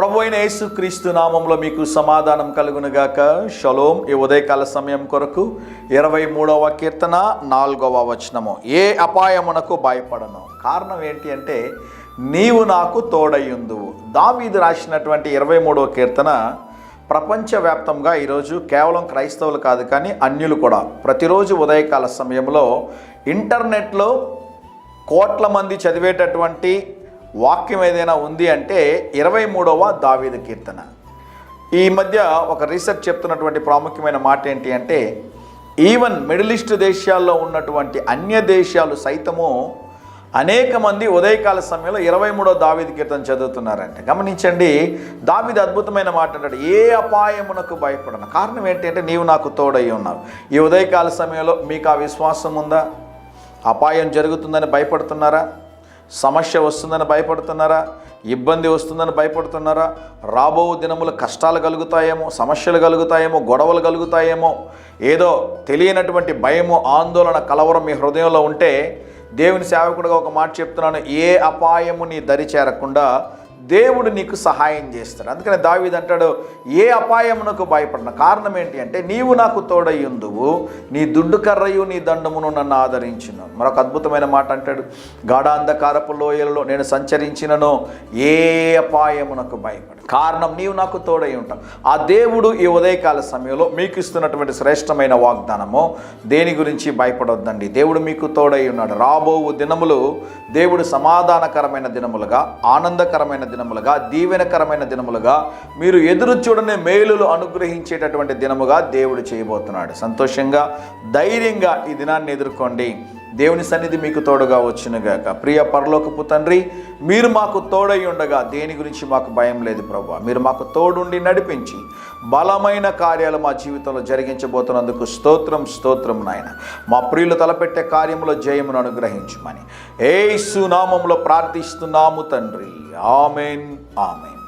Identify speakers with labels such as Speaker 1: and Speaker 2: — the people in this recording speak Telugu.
Speaker 1: ప్రభు అయిన యేసుక్రీస్తు నామంలో మీకు సమాధానం కలుగునుగాక. షలోం. ఈ ఉదయకాల సమయం కొరకు 23వ కీర్తన 4వ వచనము. ఏ అపాయమునకు భయపడను. కారణం ఏంటి అంటే నీవు నాకు తోడయ్యుందువు. దావీదు రాసినటువంటి 23వ కీర్తన ప్రపంచవ్యాప్తంగా ఈరోజు కేవలం క్రైస్తవులు కాదు కానీ అన్యులు కూడా ప్రతిరోజు ఉదయకాల సమయంలో ఇంటర్నెట్లో కోట్ల మంది చదివేటటువంటి వాక్యం ఏదైనా ఉంది అంటే 23వ దావీదు కీర్తన. ఈ మధ్య ఒక రీసెర్చ్ చెప్తున్నటువంటి ప్రాముఖ్యమైన మాట ఏంటి అంటే ఈవెన్ మిడిల్ ఈస్ట్ దేశాల్లో ఉన్నటువంటి అన్య దేశాలు సైతము అనేక మంది ఉదయకాల సమయంలో 23వ దావీదు కీర్తన చదువుతున్నారంటే గమనించండి. దావీదు అద్భుతమైన మాట అంటాడు, ఏ అపాయమునకు భయపడను. కారణం ఏంటి అంటే నీవు నాకు తోడై ఉన్నావు. ఈ ఉదయకాల సమయంలో మీకు ఆ విశ్వాసం ఉందా? అపాయం జరుగుతుందని భయపడుతున్నారా? సమస్య వస్తుందని భయపడుతున్నారా? ఇబ్బంది వస్తుందని భయపడుతున్నారా? రాబో దినములు కష్టాలు కలుగుతాయేమో, సమస్యలు కలుగుతాయేమో, గొడవలు కలుగుతాయేమో, ఏదో తెలియనటువంటి భయము, ఆందోళన, కలవరం మీ హృదయంలో ఉంటే దేవుని సేవకుడిగా ఒక మాట చెప్తున్నాను, ఏ అపాయము నీ దరి చేరకుండా దేవుడు నీకు సహాయం చేస్తాడు. అందుకని దావీదు అంటాడు, ఏ అపాయమునకు భయపడను. కారణం ఏంటి అంటే నీవు నాకు తోడయ్యుందువు, నీ దుడ్డు కర్రయు నీ దండమును నన్ను ఆదరించును. మరొక అద్భుతమైన మాట అంటాడు, గాఢాంధకారపు లోయలలో నేను సంచరించినను ఏ అపాయమునకు భయపడను. కారణం నీవు నాకు తోడై ఉంటావు. ఆ దేవుడు ఈ ఉదయకాల సమయంలో మీకు ఇస్తున్నటువంటి శ్రేష్టమైన వాగ్దానము, దేని గురించి భయపడొద్దండి. దేవుడు మీకు తోడై ఉన్నాడు. రాబో దినములు దేవుడు సమాధానకరమైన దినములుగా, ఆనందకరమైన దినములుగా, దీవెనకరమైన దినములుగా, మీరు ఎదురు చూడని మేలులు అనుగ్రహించేటటువంటి దినముగా దేవుడు చేయబోతున్నాడు. సంతోషంగా ధైర్యంగా ఈ దినాన్ని ఎదుర్కోండి. దేవుని సన్నిధి మీకు తోడుగా వచ్చునుగాక. ప్రియ పరలోకపు తండ్రి, మీరు మాకు తోడై ఉండగా దేని గురించి మాకు భయం లేదు ప్రభువా. మీరు మాకు తోడుండి నడిపించి బలమైన కార్యాలు మా జీవితంలో జరిగించబోతున్నందుకు స్తోత్రం స్తోత్రం నాయన. మా ప్రియులు తలపెట్టే కార్యములో జయమును అనుగ్రహించమని యేసు నామములో ప్రార్థిస్తున్నాము తండ్రి. Amen amen.